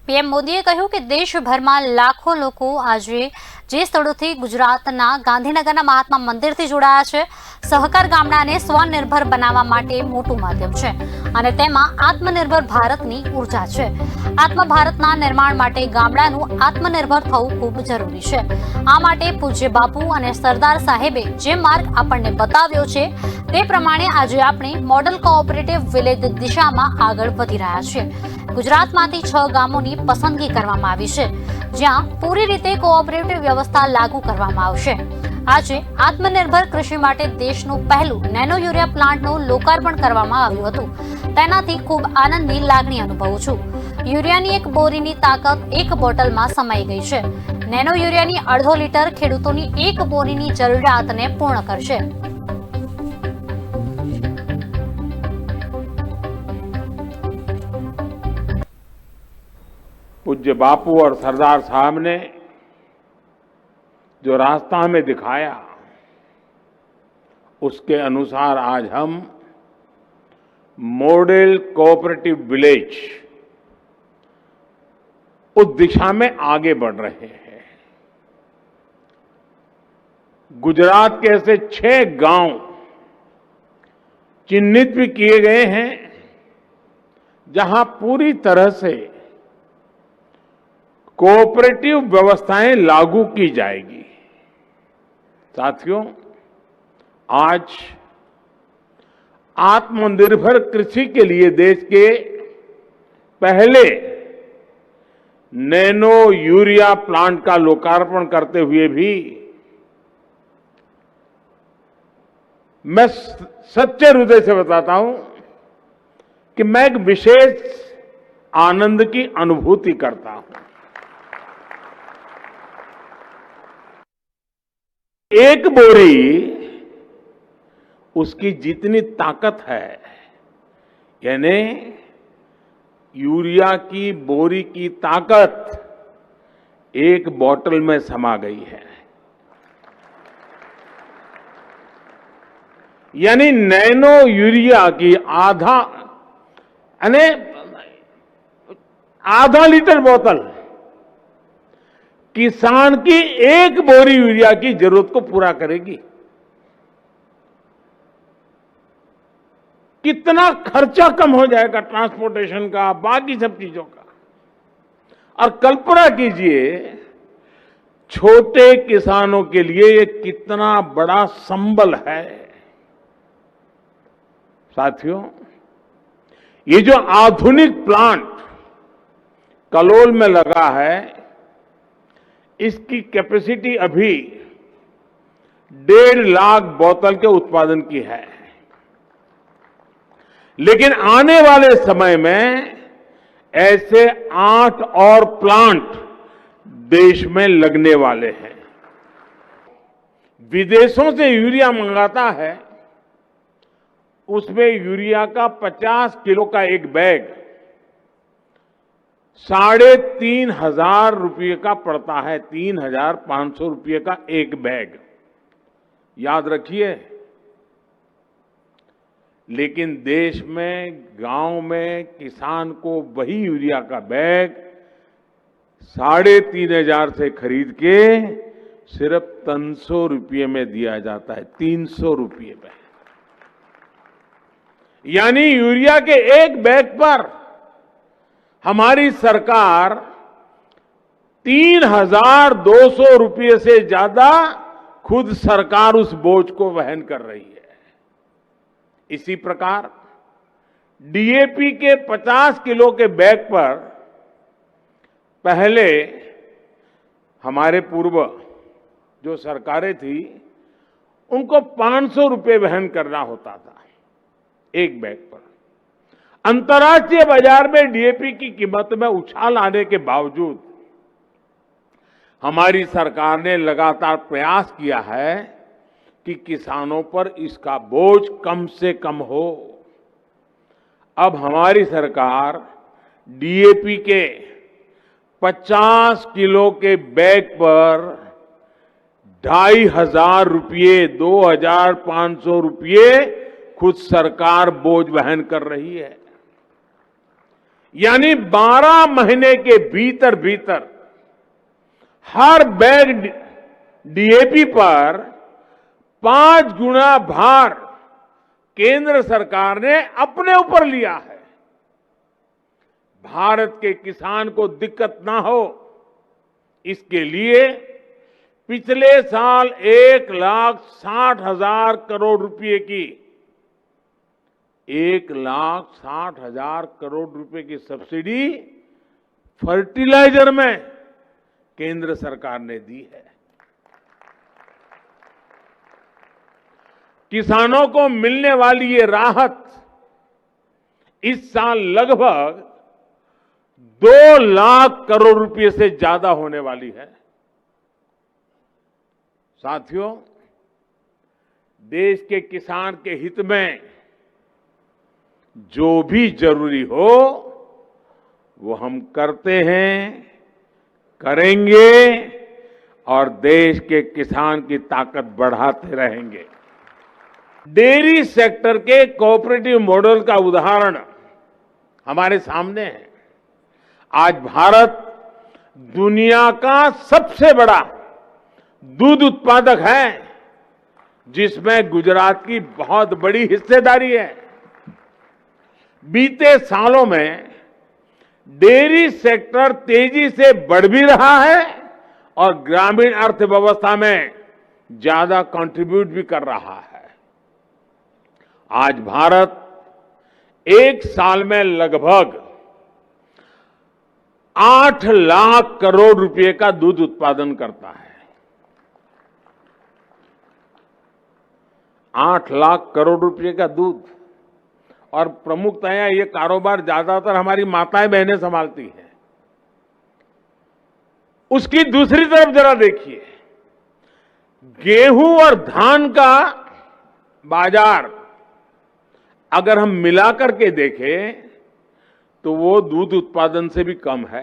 PM મોદીએ કહ્યું કે દેશભરમાં લાખો લોકો આજે જે સ્થળોથી ગુજરાતના ગાંધીનગરના મહાત્મા મંદિરથી જોડાયા છે, સહકાર ગામડાને સ્વનિર્ભર બનાવવા માટે મોટું માધ્યમ છે અને તેમાં આત્મનિર્ભર ભારતની ઉર્જા છે। આત્મ ભારતના નિર્માણ માટે ગામડાનું આત્મનિર્ભર થવું ખૂબ જરૂરી છે। આ માટે પૂજ્ય બાપુ અને સરદાર સાહેબે જે માર્ગ આપણને બતાવ્યો છે તે પ્રમાણે આજે આપણે મોડલ કોઓપરેટિવ વિલેજ દિશામાં આગળ વધી રહ્યા છીએ। ગુજરાતમાંથી 6 ગામોની પસંદગી કરવામાં આવી છે, જ્યાં પૂરી રીતે કોઓપરેટિવ વ્યવસ્થા લાગુ કરવામાં આવશે। આજે આત્મનિર્ભર કૃષિ માટે દેશનું પહેલું નેનો યુરિયા પ્લાન્ટનું લોકાર્પણ કરવામાં આવ્યું હતું। તેનાથી ખૂબ આનંદની લાગણી અનુભવું છું। યુરિયાની એક બોરીની તાકાત એક બોટલમાં સમાઈ ગઈ છે। નેનો યુરિયાની અડધો લીટર ખેડૂતોની એક બોરીની જરૂરિયાતને પૂર્ણ કરશે। पूज्य बापू और सरदार साहब ने जो रास्ता हमें दिखाया, उसके अनुसार आज हम मॉडल कोऑपरेटिव विलेज उस दिशा में आगे बढ़ रहे हैं। गुजरात के ऐसे 6 गांव चिन्हित भी किए गए हैं, जहां पूरी तरह से कोऑपरेटिव व्यवस्थाएं लागू की जाएगी। साथियों, आज आत्मनिर्भर कृषि के लिए देश के पहले नैनो यूरिया प्लांट का लोकार्पण करते हुए भी मैं सच्चे हृदय से बताता हूं कि मैं एक विशेष आनंद की अनुभूति करता हूं। एक बोरी उसकी जितनी ताकत है, यानी यूरिया की बोरी की ताकत एक बोतल में समा गई है। यानी नैनो यूरिया की आधा लीटर बोतल किसान की एक बोरी यूरिया की जरूरत को पूरा करेगी। कितना खर्चा कम हो जाएगा ट्रांसपोर्टेशन का, बाकी सब चीजों का। और कल्पना कीजिए, छोटे किसानों के लिए ये कितना बड़ा संबल है। साथियों, ये जो आधुनिक प्लांट कलोल में लगा है, इसकी कैपेसिटी अभी 1.5 लाख बोतल के उत्पादन की है, लेकिन आने वाले समय में ऐसे 8 और प्लांट देश में लगने वाले हैं। विदेशों से यूरिया मंगाता है, उसमें यूरिया का 50 किलो का एक बैग 3,500 रुपये का पड़ता है। 3,500 रुपये का एक बैग, याद रखिए। लेकिन देश में गांव में किसान को वही यूरिया का बैग 3,500 से खरीद के सिर्फ 300 रुपये में दिया जाता है। 300 रुपये में, यानी यूरिया के एक बैग पर हमारी सरकार 3,200 रुपये से ज्यादा खुद सरकार उस बोझ को वहन कर रही है। इसी प्रकार डीएपी के 50 किलो के बैग पर पहले हमारे पूर्व जो सरकारें थी, उनको 500 रुपये वहन करना होता था एक बैग पर। अंतर्राष्ट्रीय बाजार में डीएपी की कीमत में उछाल आने के बावजूद हमारी सरकार ने लगातार प्रयास किया है कि किसानों पर इसका बोझ कम से कम हो। अब हमारी सरकार डीएपी के 50 किलो के बैग पर 2,500 रुपये, 2,500 रुपये खुद सरकार बोझ वहन कर रही है। यानी 12 महीने के भीतर भीतर हर बैग डीएपी पर 5 गुना भार केंद्र सरकार ने अपने ऊपर लिया है। भारत के किसान को दिक्कत ना हो, इसके लिए पिछले साल 1,60,000 करोड़ रुपए की 1,60,000 करोड़ रुपए की सब्सिडी फर्टिलाइजर में केंद्र सरकार ने दी है। किसानों को मिलने वाली ये राहत इस साल लगभग 2 लाख करोड़ रुपए से ज्यादा होने वाली है। साथियों, देश के किसान के हित में जो भी जरूरी हो वो हम करते हैं, करेंगे और देश के किसान की ताकत बढ़ाते रहेंगे। डेयरी सेक्टर के कोऑपरेटिव मॉडल का उदाहरण हमारे सामने है। आज भारत दुनिया का सबसे बड़ा दूध उत्पादक है, जिसमें गुजरात की बहुत बड़ी हिस्सेदारी है। बीते सालों में डेयरी सेक्टर तेजी से बढ़ भी रहा है और ग्रामीण अर्थव्यवस्था में ज्यादा कंट्रीब्यूट भी कर रहा है। आज भारत एक साल में लगभग 8 लाख करोड़ रुपए का दूध उत्पादन करता है। 8 लाख करोड़ रुपए का दूध, और प्रमुखतया ये कारोबार ज्यादातर हमारी माताएं बहनें संभालती हैं। उसकी दूसरी तरफ जरा देखिए, गेहूं और धान का बाजार अगर हम मिलाकर के देखें तो वो दूध उत्पादन से भी कम है।